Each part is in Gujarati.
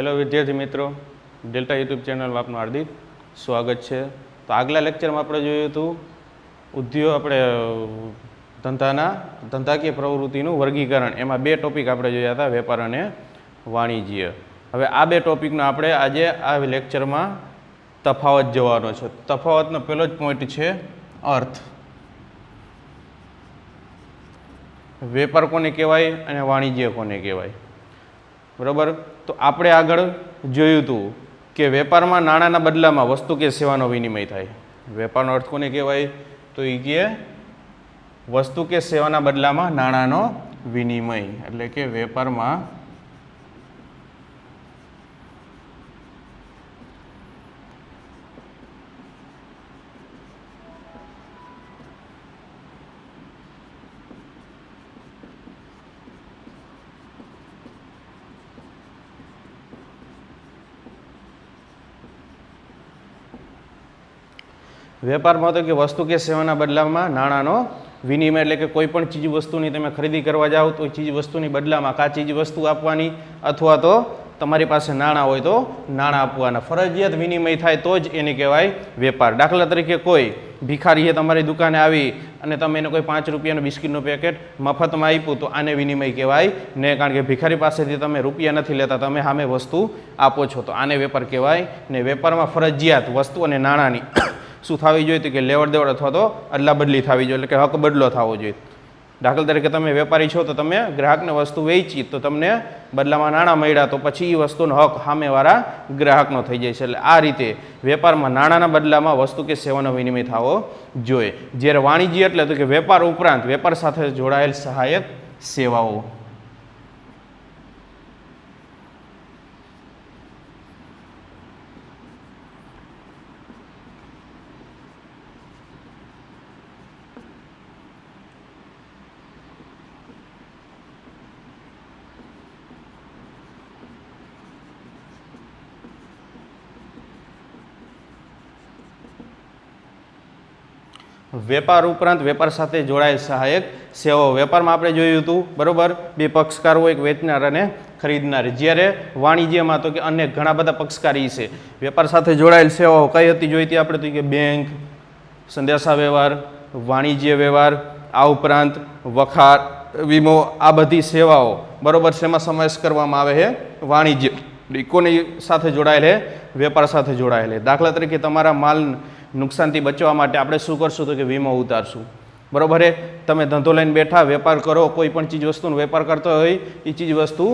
हेलो विद्यार्थी मित्रों, डेल्टा यूट्यूब चैनल में आपનું हार्दिक स्वागत है। तो आगला लेक्चर में આપણે જોયું હતું ઉદ્યોગ આપણે ધંધાકીય પ્રવૃત્તિનું વર્ગીકરણ। એમાં બે ટોપિક આપણે જોયા હતા, વેપાર અને વાણિજ્ય। હવે આ બે ટોપિકનો આપણે આજે આ લેક્ચરમાં તફાવત જોવાનો છે। તફાવતનો પહેલો જ પોઈન્ટ છે અર્થ। વેપાર કોને કહેવાય અને વાણિજ્ય કોને કહેવાય, बराबर। तो आपणे आगळ जोयुं हतुं के वेपारमां नाणांना बदलामां वस्तु के सेवानो विनिमय थाय। वेपारनो अर्थ कोने कहेवाय तो ई के वस्तु के सेवाना बदलामां नाणांनो विनिमय, एटले के वेपारमां वेपार में तो कि वस्तु के सेवाना बदलामां नाणांनो विनिमय, एटले के कोईपण चीज वस्तुनी तमे खरीदी करवा जाओ तो चीज वस्तुनी बदलामां का चीज वस्तु आपवानी अथवा तो तमारी पासे नाणां होय तो नाणां आपवाना। फरजियात विनिमय थाय तो ज एने कहेवाय वेपार। दाखला तरीके कोई भिखारीए तमारी दुकाने आवी अने तमे एने कोई 5 रूपियानुं बिस्किटनुं पेकेट मफतमां आप्युं तो आने विनिमय कहेवाय ने, कारण के भिखारी पासेथी तमे रूपिया नथी लेता, तमे सामे वस्तु आपो छो तो आने वेपार कहेवाय ने। वेपारमां फरजियात वस्तु अने नाणांनी શું થવી જોઈએ તો કે લેવડ દેવડ અથવા તો અદલા બદલી થવી જોઈએ, એટલે કે હક બદલો થવો જોઈએ। દાખલા તરીકે તમે વેપારી છો તો તમે ગ્રાહકને વસ્તુ વેચી તો તમને બદલામાં નાણાં મળ્યા તો પછી એ વસ્તુનો હક સામેવાળા ગ્રાહકનો થઈ જાય છે। એટલે આ રીતે વેપારમાં નાણાંના બદલામાં વસ્તુ કે સેવાનો વિનિમય થવો જોઈએ। જ્યારે વાણિજ્ય એટલે તો કે વેપાર ઉપરાંત વેપાર સાથે જોડાયેલ સહાયક સેવાઓ। वेपार उपरांत वेपार साथे जोड़ायेल सहायक सेवाओं। वेपार में आपणे जोयुं हतुं, बरोबर, बे पक्षकारो, एक वेचनार अने खरीदनार। ज्यारे वाणिज्य में तो कि अन्य घणा बधा पक्षकारी छे। वेपार साथे जोड़ायेल सेवाओं कई हती जोई हती आपणे तो कि बैंक, संदेशा व्यवहार, वाणिज्य व्यवहार, आ उपरांत वखार, वीमो, आ बधी सेवाओं, बरोबर, शेमां समावेश करवामां आवे छे वाणिज्य। कोनी साथे जोड़ायेल है? वेपार साथे जोड़ायेल है। दाखला तरीके तमारा माल नुकसान थी बचवा माटे आपणे शुं करशुं तो कि वीमो उतारशुं, बरोबर है। तमे धंधो लईने बेठा, वेपार करो, कोईपण चीज वस्तुनो वेपार करता होय ए चीज वस्तु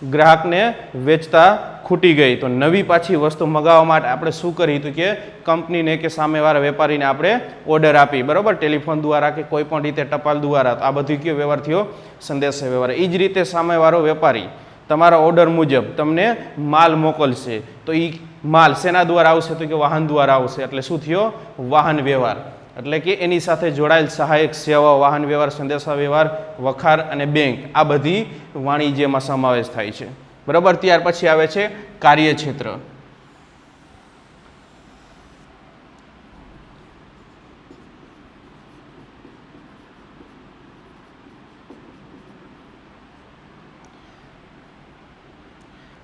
ग्राहकने वेचता खूटी गई तो नवी पाછી वस्तु मगाववा माटे आपणे शुं करी तो कि कंपनीने के सामेवाळा वेपारीने आपणे ऑर्डर आपी, बरोबर, टेलिफोन द्वारा के कोईपण रीते टपाल द्वारा। तो आ बधुं कयो व्यवहार थयो? संदेशा व्यवहार। ए ज रीते सामेवाळो वेपारी तमारा ऑर्डर मुजब तमने माल मोकलशे तो ई माल सेना द्वारा आवशे तो कि वाहन द्वारा आवशे, एटले शुं थयो? वाहन व्यवहार। एटले कि एनी साथे जोड़ायेल सहायक सेवा, वाहन व्यवहार, संदेशा व्यवहार, वखार अने बैंक, आ बधी वाणिज्यमां समावेश थाय छे, बराबर। त्यार पछी आवे छे कार्यक्षेत्र।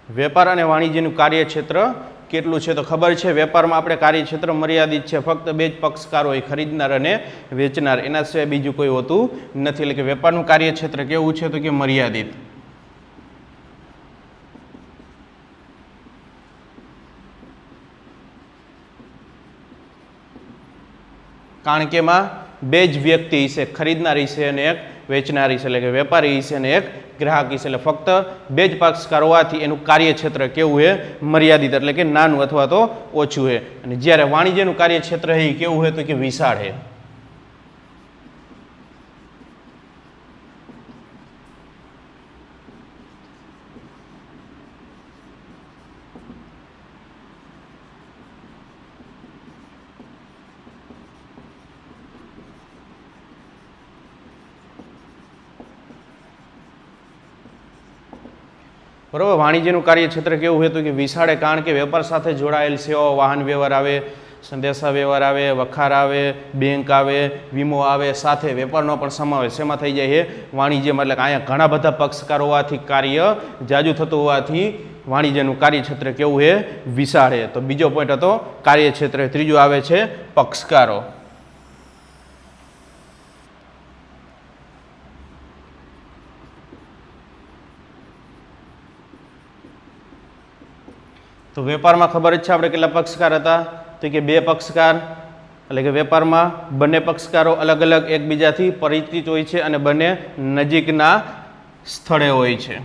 वेपार अने वाणिज्यनुं कार्यक्षेत्र केटलुं छे तो खबर छे। वेपारमां आपणे कार्यक्षेत्र मर्यादित छे, फक्त बे ज पक्षकार होय, खरीदनार अने वेचनार, एना सिवाय बीजुं कोई होतुं नथी। એટલે કે વેપારનું કાર્યક્ષેત્ર કેવું છે તો કે મર્યાદિત। કારણ કે એમાં બે જ વ્યક્તિ છે, ખરીદનારી છે અને એક વેચનારી છે, એટલે કે વેપારી છે અને એક ગ્રાહકી છે। એટલે ફક્ત બે જ પક્ષકાર હોવાથી એનું કાર્યક્ષેત્ર કેવું છે? મર્યાદિત, એટલે કે નાનું અથવા તો ઓછું છે। અને જ્યારે વાણિજ્યનું કાર્યક્ષેત્ર છે એ કેવું છે તો કે વિશાળ છે। बराबर। वाणिज्यનું કાર્યક્ષેત્ર કેવું હોય તો કે વિશાળ, કારણ કે વેપાર સાથે જોડાયેલ સેવાઓ, વાહન વ્યવહાર આવે, સંદેશા વ્યવહાર આવે, વખાર આવે, બેંક આવે, વીમો આવે, સાથે વેપારનો પણ સમાવેશ એમાં થઈ જાય છે વાણિજ્યમાં। એટલે કે અહીંયા ઘણા બધા પક્ષકાર હોવાથી, કાર્ય જાજુ થતું હોવાથી વાણિજ્યનું કાર્યક્ષેત્ર કેવું છે? વિશાળ છે. તો બીજો પોઈન્ટ હતો કાર્યક્ષેત્ર. ત્રીજું આવે છે પક્ષકારો. તો વેપારમાં ખબર જ છે આપણે કેટલા પક્ષકાર હતા? તો કે 2 પક્ષકાર. એટલે કે વેપારમાં બંને પક્ષકારો અલગ અલગ એકબીજાથી પરિચિત હોય છે અને બંને નજીકના સ્થળે હોય છે.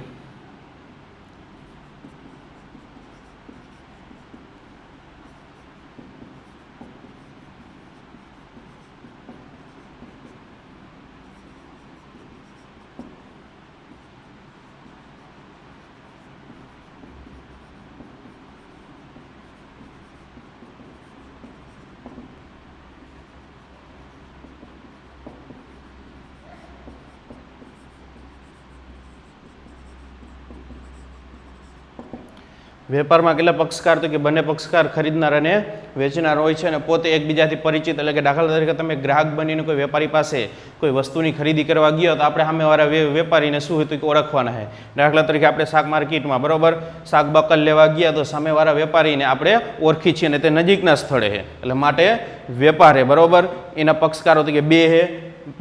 વેપારમાં કેટલા પક્ષકાર? તો કે બંને પક્ષકાર ખરીદનાર અને વેચનાર હોય છે અને પોતે એકબીજાથી પરિચિત. એટલે કે દાખલા તરીકે તમે ગ્રાહક બનીને કોઈ વેપારી પાસે કોઈ વસ્તુની ખરીદી કરવા ગયો તો આપણે સામેવાળા વેપારીને શું હતું કે ઓળખવાના છે. દાખલા તરીકે આપણે શાક માર્કેટમાં બરોબર શાક બકલ લેવા ગયા તો સામેવાળા વેપારીને આપણે ઓળખી છીએ અને તે નજીકના સ્થળે છે. એટલે માટે વેપાર છે બરોબર. એના પક્ષકારો તો કે 2 છે.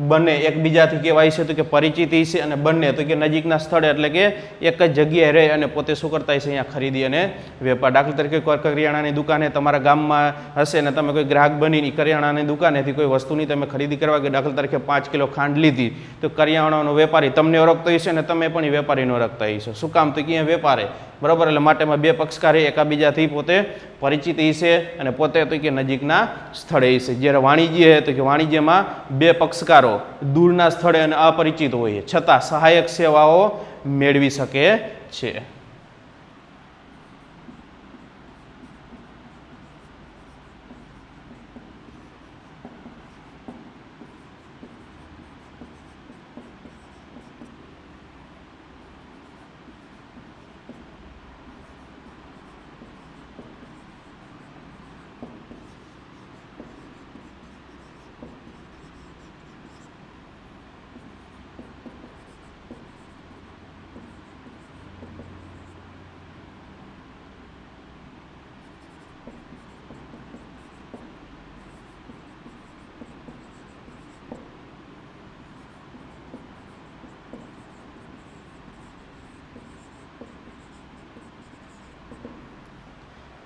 બંને એકબીજાથી કહેવાય છે તો કે પરિચિત છે અને બંને તો કે નજીકના સ્થળે એટલે કે એક જ જગ્યાએ રહે અને પોતે શું કરતા હશે? અહીંયા ખરીદી અને વેપાર. દાખલા તરીકે કોઈ કરિયાણાની દુકાને તમારા ગામમાં હશે ને તમે કોઈ ગ્રાહક બની કરિયાણાની દુકાનેથી કોઈ વસ્તુની તમે ખરીદી કરવા કે દાખલા તરીકે 5 કિલો ખાંડ લીધી તો કરિયાણાનો વેપારી તમને ઓળખતો હશે ને તમે પણ વેપારીને ઓળખતા હશો. શું કામ? તો કે અહીંયા વેપારે બરાબર. એટલે માટેમાં 2 પક્ષકાર એકાબીજાથી પોતે પરિચિત છે અને પોતે તો કે નજીકના સ્થળે છે. જ્યારે વાણિજ્ય છે તો કે વાણિજ્યમાં 2 પક્ષકારો દૂરના સ્થળે અને અપરિચિત હોય છતાં સહાયક સેવાઓ મેળવી શકે છે.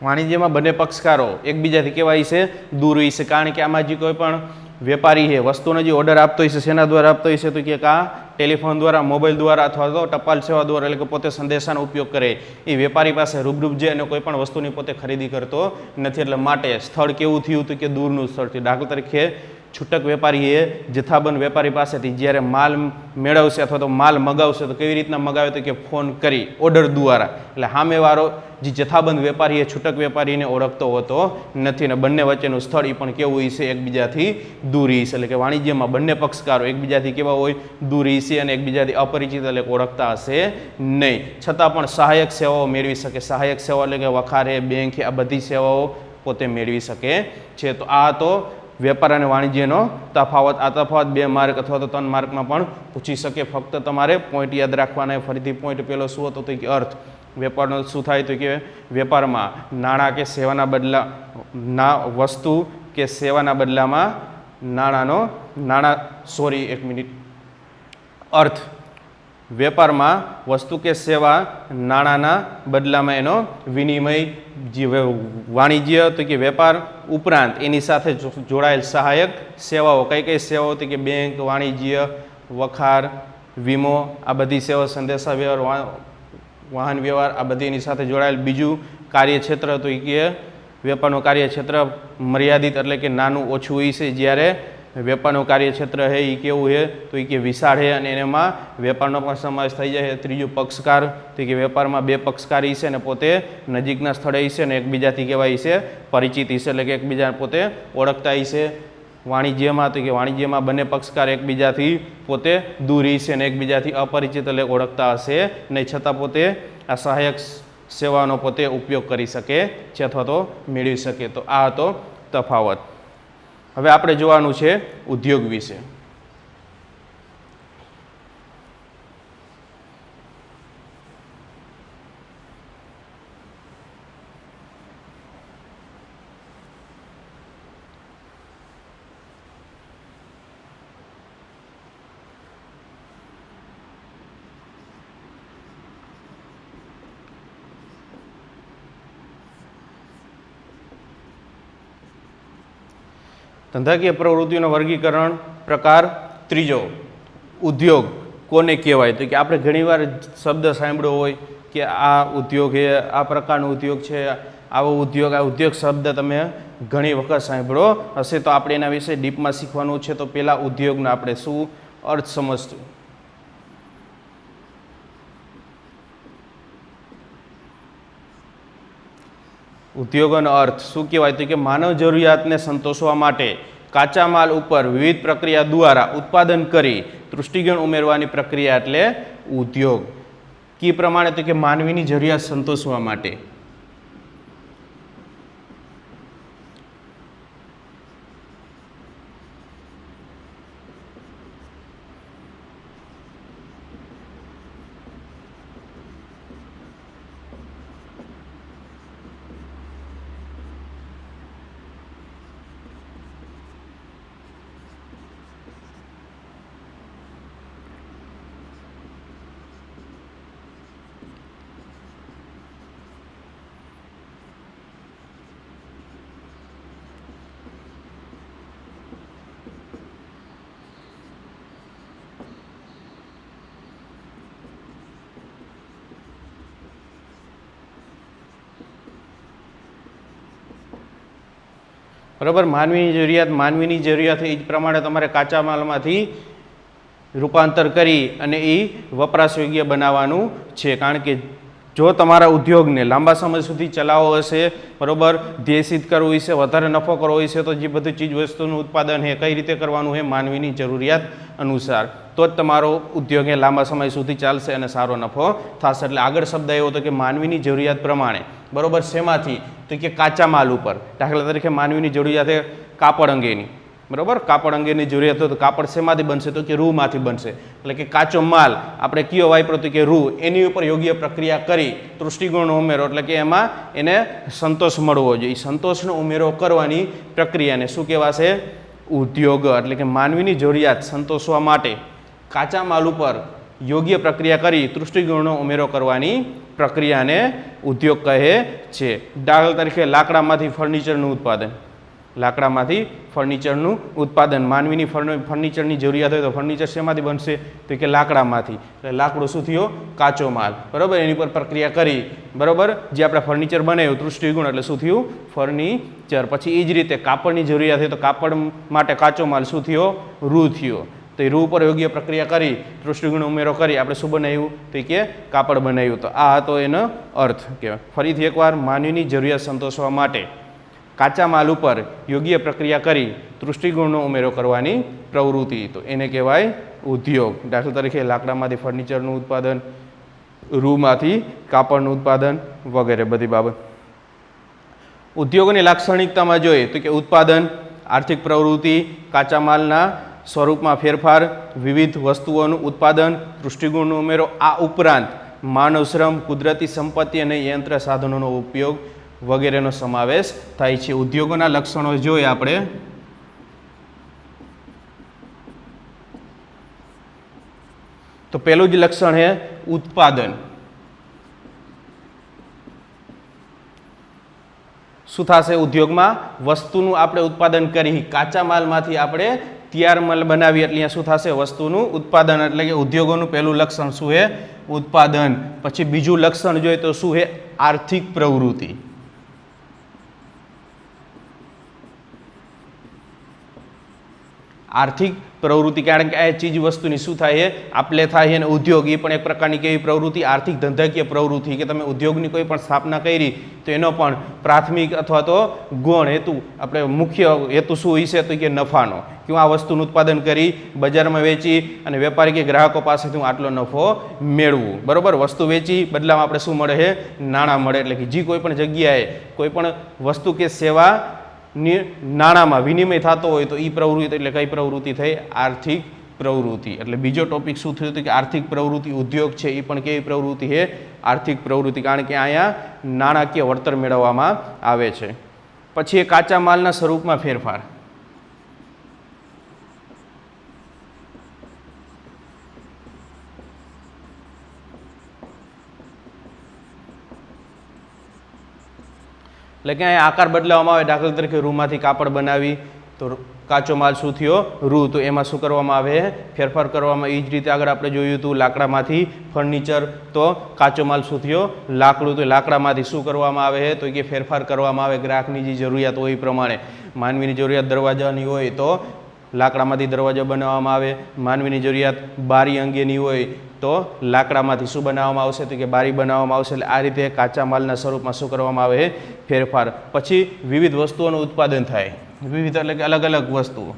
વાણિજ્યમાં બંને પક્ષકારો એકબીજાથી કેવાય છે? દૂર હોય છે. કારણ કે આમાં જે કોઈ પણ વેપારી છે વસ્તુનો જે ઓર્ડર આપતો હોય છે શેના દ્વારા આપતો હોય છે? તો કે ટેલિફોન દ્વારા, મોબાઈલ દ્વારા અથવા તો ટપાલ સેવા દ્વારા. એટલે કે પોતે સંદેશાનો ઉપયોગ કરે. એ વેપારી પાસે રૂબરૂ જે અને કોઈ પણ વસ્તુની પોતે ખરીદી કરતો નથી. એટલે માટે સ્થળ કેવું થયું હતું કે દૂરનું સ્થળ થયું. દાખલા તરીકે છૂટક વેપારી એ જથ્થાબંધ વેપારી પાસેથી જ્યારે માલ મેળવશે અથવા તો માલ મગાવશે તો કેવી રીતના મગાવે? તો કે ફોન કરી ઓર્ડર દ્વારા. એટલે સામેવાળો જે જથ્થાબંધ વેપારી એ છૂટક વેપારીને ઓળખતો હોતો નથી અને બંને વચ્ચેનું સ્થળ એ પણ કેવું હોય છે? એકબીજાથી દૂર છે. એટલે કે વાણિજ્યમાં બંને પક્ષકારો એકબીજાથી કેવા હોય? દૂર છે અને એકબીજાથી અપરિચિત એટલે ઓળખતા હશે નહીં. છતાં પણ સહાયક સેવાઓ મેળવી શકે. સહાયક સેવા એટલે કે વખારે, બેંક આ બધી સેવાઓ પોતે મેળવી શકે છે. તો આ તો વેપાર અને વાણિજ્યનો તફાવત. આ તફાવત 2 માર્ક અથવા તો 3 માર્કમાં પણ પૂછી શકે. ફક્ત તમારે પોઈન્ટ યાદ રાખવાના. ફરીથી પોઈન્ટ પેલો શું હતો? તો કે અર્થ. વેપારનો શું થાય? તો કે વેપારમાં નાણાં કે સેવાના બદલા વસ્તુ કે સેવાના બદલામાં અર્થ. વેપારમાં વસ્તુ કે સેવા નાણાંના બદલામાં એનો વિનિમય. જે વાણિજ્ય તો કે વેપાર ઉપરાંત એની સાથે જોડાયેલ સહાયક સેવાઓ. કઈ સેવાઓ? તો કે બેંક, વાણિજ્ય, વખાર, વીમો આ બધી સેવાઓ, સંદેશા વ્યવહાર, વાહન વ્યવહાર આ બધી એની સાથે જોડાયેલ. બીજું કાર્યક્ષેત્ર તો કે વેપારનું કાર્યક્ષેત્ર મર્યાદિત એટલે કે નાનું ઓછું હોય છે. જ્યારે વેપારનું કાર્યક્ષેત્ર છે એ કેવું છે? તો એ કે વિશાળ છે અને એમાં વેપારનો પણ સમાવેશ થઈ જાય. ત્રીજું પક્ષકાર તો કે વેપારમાં 2 પક્ષકારી છે અને પોતે નજીકના સ્થળે છે અને એકબીજાથી કહેવાય છે પરિચિત છે. એટલે કે એકબીજાને પોતે ઓળખતા છે. વાણિજ્યમાં તો કે વાણિજ્યમાં બંને પક્ષકાર એકબીજાથી પોતે દૂર છે અને એકબીજાથી અપરિચિત એટલે ઓળખતા હશે નહીં. છતાં પોતે આ સહાયક સેવાનો પોતે ઉપયોગ કરી શકે છે અથવા તો મેળવી શકે. તો આ હતો તફાવત. હવે આપણે જોવાનું છે ઉદ્યોગ વિશે. ધંધાકીય પ્રવૃત્તિઓનું વર્ગીકરણ પ્રકાર ત્રીજો, ઉદ્યોગ કોને કહેવાય? તો કે આપણે ઘણીવાર શબ્દ સાંભળ્યો હોય કે આ ઉદ્યોગ છે, આ પ્રકારનો ઉદ્યોગ છે, આવો ઉદ્યોગ, આ ઉદ્યોગ શબ્દ તમે ઘણી વખત સાંભળ્યો હશે. તો આપણે એના વિશે ડીપમાં શીખવાનું છે. તો પહેલાં ઉદ્યોગનો આપણે શું અર્થ સમજશું. ઉદ્યોગોનો અર્થ શું કહેવાય? તો કે માનવ જરૂરિયાતને સંતોષવા માટે કાચા માલ ઉપર વિવિધ પ્રક્રિયા દ્વારા ઉત્પાદન કરી તૃષ્ટિગુણ ઉમેરવાની પ્રક્રિયા એટલે ઉદ્યોગ. કી પ્રમાણે? તો કે માનવીની જરૂરિયાત સંતોષવા માટે. બરાબર, માનવીની જરૂરિયાત એ જ પ્રમાણે તમારે કાચા માલમાંથી રૂપાંતર કરી અને એ વપરાશયોગ્ય બનાવવાનું છે. કારણ કે જો તમારા ઉદ્યોગને લાંબા સમય સુધી ચલાવવો હશે, બરાબર, ધ્યેય સિદ્ધ કરવું હશે, વધારે નફો કરવો હશે, તો જે બધી ચીજ વસ્તુનું ઉત્પાદન છે કઈ રીતે કરવાનું છે? માનવીની જરૂરિયાત અનુસાર. તો જ તમારો ઉદ્યોગ એ લાંબા સમય સુધી ચાલશે અને સારો નફો થશે. એટલે આગળ શબ્દ એવો હતો કે માનવીની જરૂરિયાત પ્રમાણે, બરાબર, શેમાંથી? તો કે કાચા માલ ઉપર. દાખલા તરીકે માનવીની જરૂરિયાત છે કાપડ અંગેની, બરાબર, કાપડ અંગેની જરૂરિયાત હોય તો કાપડ શેમાંથી બનશે? તો કે રૂમાંથી બનશે. એટલે કે કાચો માલ આપણે કયો વાપરો? તો કે રૂ. એની ઉપર યોગ્ય પ્રક્રિયા કરી તૃષ્ટિગુણનો ઉમેરો, એટલે કે એમાં એને સંતોષ મળવો જોઈએ. સંતોષનો ઉમેરો કરવાની પ્રક્રિયાને શું કહેવાશે? ઉદ્યોગ. એટલે કે માનવીની જરૂરિયાત સંતોષવા માટે કાચા માલ ઉપર યોગ્ય પ્રક્રિયા કરી તૃષ્ટિગુણનો ઉમેરો કરવાની પ્રક્રિયાને ઉદ્યોગ કહે છે. દાખલા તરીકે લાકડામાંથી ફર્નિચરનું ઉત્પાદન. લાકડામાંથી ફર્નિચરનું ઉત્પાદન. માનવીની ફર્નિચરની જરૂરિયાત હોય તો ફર્નિચર શેમાંથી બનશે? તો કે લાકડામાંથી. એટલે લાકડું શું થયો? કાચો માલ. બરાબર, એની પર પ્રક્રિયા કરી, બરાબર, જે આપણે ફર્નિચર બનાવ્યું તૃષ્ટિગુણ એટલે શું થયું? ફર્નિચર. પછી એ જ રીતે કાપડની જરૂરિયાત હોય તો કાપડ માટે કાચો માલ શું થયો? રૂ થયો. તો એ રૂ ઉપર યોગ્ય પ્રક્રિયા કરી તૃષ્ટિગુણ ઉમેરો કરી આપણે શું બનાવ્યું? તો કે કાપડ બનાવ્યું. તો આ હતો એનો અર્થ કહેવાય. ફરીથી એકવાર, માનવીની જરૂરિયાત સંતોષવા માટે કાચા માલ ઉપર યોગ્ય પ્રક્રિયા કરી તૃષ્ટિગુણનો ઉમેરો કરવાની પ્રવૃત્તિ, તો એને કહેવાય ઉદ્યોગ. દાખલા તરીકે લાકડામાંથી ફર્નિચરનું ઉત્પાદન, રૂમાંથી કાપડનું ઉત્પાદન વગેરે બધી બાબત. ઉદ્યોગોની લાક્ષણિકતામાં જોઈએ તો કે ઉત્પાદન, આર્થિક પ્રવૃત્તિ, કાચા માલના સ્વરૂપમાં ફેરફાર, વિવિધ વસ્તુઓનું ઉત્પાદન, તૃષ્ટિગુણનો ઉમેરો. આ ઉપરાંત માનવ શ્રમ, કુદરતી સંપત્તિ અને યંત્ર સાધનોનો ઉપયોગ વગેરેનો સમાવેશ થાય છે. ઉદ્યોગોના લક્ષણો જોઈએ આપણે. તો પહેલું જ લક્ષણ છે ઉત્પાદન. શું થશે ઉદ્યોગમાં? વસ્તુનું આપણે ઉત્પાદન કરી કાચા માલમાંથી આપણે તૈયાર માલ બનાવી એટલે અહીંયા શું થશે? વસ્તુનું ઉત્પાદન. એટલે કે ઉદ્યોગોનું પહેલું લક્ષણ શું છે? ઉત્પાદન. પછી બીજું લક્ષણ જોઈએ તો શું છે? આર્થિક પ્રવૃત્તિ. આર્થિક પ્રવૃત્તિ, કારણ કે આ ચીજ વસ્તુની શું થાય છે? આપલે થાય છે. અને ઉદ્યોગ એ પણ એક પ્રકારની કેવી પ્રવૃત્તિ? આર્થિક ધંધાકીય પ્રવૃત્તિ. કે તમે ઉદ્યોગની કોઈ પણ સ્થાપના કરી તો એનો પણ પ્રાથમિક અથવા તો ગૌણ હેતુ, આપણે મુખ્ય હેતુ શું હોય છે? તો કે નફાનો. કે હું આ વસ્તુનું ઉત્પાદન કરી બજારમાં વેચી અને વેપારી કે ગ્રાહકો પાસેથી હું આટલો નફો મેળવું. બરાબર, વસ્તુ વેચી બદલામાં આપણે શું મળે છે? નાણાં મળે. એટલે કે જે કોઈ પણ જગ્યાએ કોઈ પણ વસ્તુ કે સેવા નાણાંમાં વિનિમય થતો હોય તો એ પ્રવૃત્તિ એટલે કઈ પ્રવૃત્તિ થઈ? આર્થિક પ્રવૃત્તિ. એટલે બીજો ટોપિક શું થયું હતું કે આર્થિક પ્રવૃત્તિ. ઉદ્યોગ છે એ પણ કેવી પ્રવૃત્તિ છે? આર્થિક પ્રવૃત્તિ. કારણ કે અહીંયા નાણાકીય વળતર મેળવવામાં આવે છે. પછી એ કાચા માલના સ્વરૂપમાં ફેરફાર. એટલે કે અહીંયા આકાર બદલાવવામાં આવે. દાખલા તરીકે રૂમાંથી કાપડ બનાવી તો કાચો માલ શું થયો? રૂ. તો એમાં શું કરવામાં આવે? ફેરફાર કરવામાં. એ જ રીતે આગળ આપણે જોયું હતું લાકડામાંથી ફર્નિચર, તો કાચો માલ શું થયો? લાકડું. તો લાકડામાંથી શું કરવામાં આવે? તો કે ફેરફાર કરવામાં આવે ગ્રાહકની જે જરૂરિયાત હોય એ પ્રમાણે. માનવીની જરૂરિયાત દરવાજાની હોય તો લાકડામાંથી દરવાજો બનાવવામાં આવે. માનવીની જરૂરિયાત બારી અંગેની હોય તો લાકડામાંથી શું બનાવવામાં આવશે? તો કે બારી બનાવવામાં આવશે. એટલે આ રીતે કાચા માલના સ્વરૂપમાં શું કરવામાં આવે? ફેરફાર. પછી વિવિધ વસ્તુઓનું ઉત્પાદન થાય. વિવિધ એટલે કે અલગ અલગ વસ્તુઓ.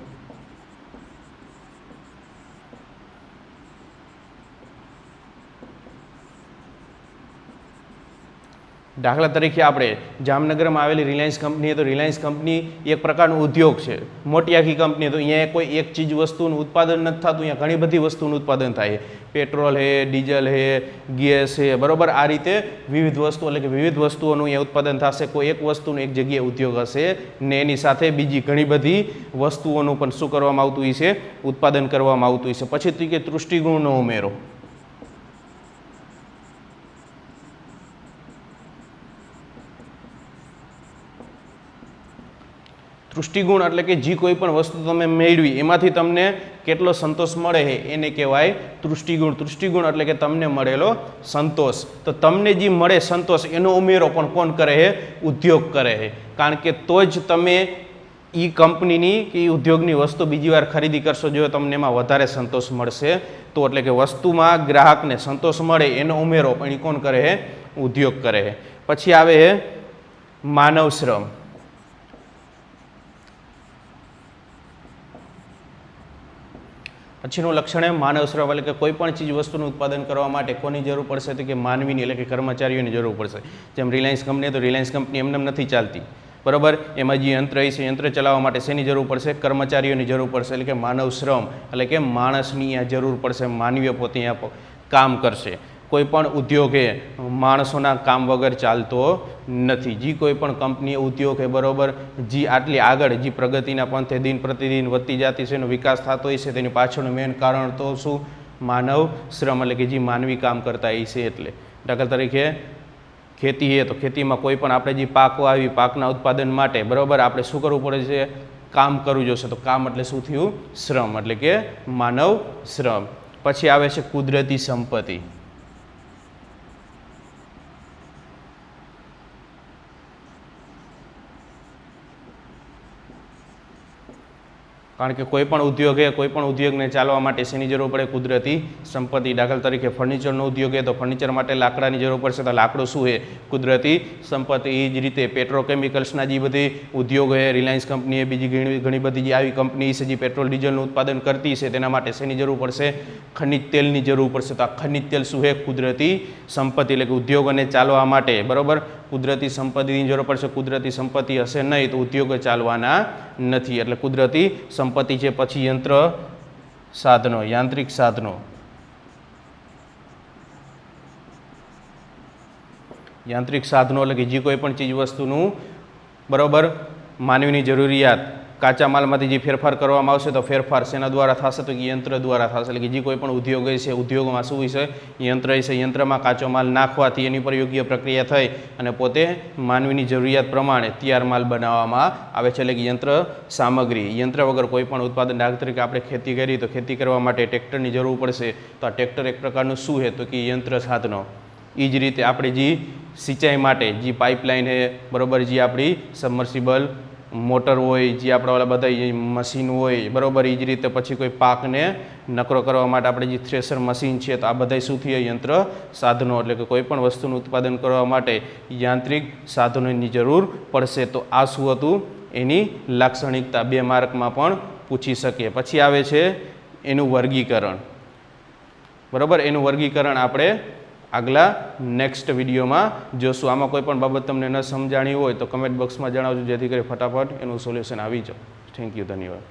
દાખલા તરીકે આપણે જામનગરમાં આવેલી રિલાયન્સ કંપની, તો રિલાયન્સ કંપની એક પ્રકારનો ઉદ્યોગ છે, મોટી આખી કંપની. તો અહીંયા કોઈ એક ચીજ વસ્તુનું ઉત્પાદન નથી થતું, અહીંયા ઘણી બધી વસ્તુનું ઉત્પાદન થાય. પેટ્રોલ છે, ડીઝલ છે, ગેસ છે, બરાબર. આ રીતે વિવિધ વસ્તુઓ એટલે કે વિવિધ વસ્તુઓનું અહીંયા ઉત્પાદન થશે. કોઈ એક વસ્તુનું એક જગ્યાએ ઉદ્યોગ હશે ને એની સાથે બીજી ઘણી બધી વસ્તુઓનું પણ શું કરવામાં આવતું હોય છે? ઉત્પાદન કરવામાં આવતું હોય છે. પછી તો કે તૃષ્ટિગુણનો ઉમેરો. તૃષ્ટિગુણ એટલે કે જે કોઈ પણ વસ્તુ તમે મેળવી એમાંથી તમને કેટલો સંતોષ મળે છે એને કહેવાય તૃષ્ટિગુણ. તૃષ્ટિગુણ એટલે કે તમને મળેલો સંતોષ. તો તમને જે મળે સંતોષ એનો ઉમેરો પણ કોણ કરે છે? ઉદ્યોગ કરે છે. કારણ કે તો જ તમે એ કંપનીની કે એ ઉદ્યોગની વસ્તુ બીજી વાર ખરીદી કરશો જો તમને એમાં વધારે સંતોષ મળશે તો. એટલે કે વસ્તુમાં ગ્રાહકને સંતોષ મળે એનો ઉમેરો પણ એ કોણ કરે છે? ઉદ્યોગ કરે છે. પછી આવે છે માનવ શ્રમ. પછીનું લક્ષણ એ માનવ શ્રમ એટલે કે કોઈ પણ ચીજ વસ્તુનું ઉત્પાદન કરવા માટે કોની જરૂર પડશે? તો કે માનવીની એટલે કે કર્મચારીઓની જરૂર પડશે. જેમ રિલાયન્સ કંપની, તો રિલાયન્સ કંપની એમને નથી ચાલતી, બરાબર. એમાં જે યંત્ર છે યંત્ર ચલાવવા માટે શેની જરૂર પડશે? કર્મચારીઓની જરૂર પડશે. એટલે કે માનવ શ્રમ એટલે કે માણસની અહીંયા જરૂર પડશે. માનવીય પોતે અહીંયા કામ કરશે. કોઈ પણ ઉદ્યોગે માણસોના કામ વગર ચાલતો નથી. જે કોઈ પણ કંપની ઉદ્યોગ છે, બરાબર, જે આટલી આગળ જે પ્રગતિના પંથે દિન પ્રતિદિન વધતી જતી છે, એનો વિકાસ થતો હોય છે, તેની પાછળનું મેઇન કારણ તો શું? માનવ શ્રમ એટલે કે જે માનવી કામ કરતા હોય છે. એટલે દાખલા તરીકે ખેતી છે, તો ખેતીમાં કોઈ પણ આપણે જે પાકો આવી પાકના ઉત્પાદન માટે, બરાબર, આપણે શું કરવું પડે છે? કામ કરવું જોશે. તો કામ એટલે શું થયું? શ્રમ એટલે કે માનવ શ્રમ. પછી આવે છે કુદરતી સંપત્તિ. કારણ કે કોઈ પણ ઉદ્યોગ છે, કોઈ પણ ઉદ્યોગને ચાલવા માટે શેની જરૂર પડે? કુદરતી સંપત્તિ. દાખલા તરીકે ફર્નિચરનો ઉદ્યોગ છે, તો ફર્નિચર માટે લાકડાની જરૂર પડશે. તો લાકડું શું છે? કુદરતી સંપત્તિ. એ જ રીતે પેટ્રોકેમિકલ્સના જે બધી ઉદ્યોગો છે, રિલાયન્સ કંપની, બીજી ઘણી બધી જે આવી કંપની છે જે પેટ્રોલ ડીઝલનું ઉત્પાદન કરતી છે, તેના માટે શેની જરૂર પડશે? ખનિજ તેલની જરૂર પડશે. તો આ ખનિજ તેલ શું છે? કુદરતી સંપત્તિ. એટલે કે ઉદ્યોગોને ચાલવા માટે, બરાબર, કુદરતી સંપત્તિની જરૂર પડશે. કુદરતી સંપત્તિ હશે નહીં તો ઉદ્યોગો ચાલવાના નથી. એટલે કુદરતી સંપત્તિ છે. પછી યંત્ર સાધનો, યાંત્રિક સાધનો. યાંત્રિક સાધનો એટલે કે જે કોઈ પણ ચીજ વસ્તુનું, બરાબર, માનવીની જરૂરિયાત કાચા માલમાંથી જે ફેરફાર કરવામાં આવશે તો ફેરફાર શેના દ્વારા થશે? તો યંત્ર દ્વારા થશે. એટલે કે જે કોઈ પણ ઉદ્યોગ છે, ઉદ્યોગમાં શું છે? યંત્ર છે. યંત્રમાં કાચો માલ નાખવાથી એની પર યોગ્ય પ્રક્રિયા થઈ અને પોતે માનવીની જરૂરિયાત પ્રમાણે તૈયાર માલ બનાવવામાં આવે છે. એટલે કે યંત્ર સામગ્રી. યંત્ર વગર કોઈ પણ ઉત્પાદન, દાખલા તરીકે આપણે ખેતી કરી તો ખેતી કરવા માટે ટ્રેક્ટરની જરૂર પડશે. તો આ ટ્રેક્ટર એક પ્રકારનું શું છે? તો કે યંત્ર સાધનો. એ જ રીતે આપણે જે સિંચાઈ માટે જે પાઇપલાઇન છે, બરાબર, જે આપણી સબમર્સિબલ મોટર હોય, જે આપણા ઓલા બધા મશીન હોય, બરાબર. એ જ રીતે પછી કોઈ પાકને નકરો કરવા માટે આપણે જે થ્રેશર મશીન છે, તો આ બધા શું થયા? યંત્ર સાધનો. એટલે કે કોઈ પણ વસ્તુનું ઉત્પાદન કરવા માટે યાંત્રિક સાધનોની જરૂર પડશે. તો આ શું હતું? એની લાક્ષણિકતા 2 માર્કમાં પણ પૂછી શકીએ. પછી આવે છે એનું વર્ગીકરણ, બરાબર. એનું વર્ગીકરણ આપણે આગલા નેક્સ્ટ વિડીયોમાં જોશું. આમાં કોઈ પણ બાબત તમને ન સમજાણી હોય તો કમેન્ટ બોક્સમાં જણાવજો, જેથી કરી ફટાફટ એનું સોલ્યુશન આવી જાય. થેન્ક યુ, ધન્યવાદ.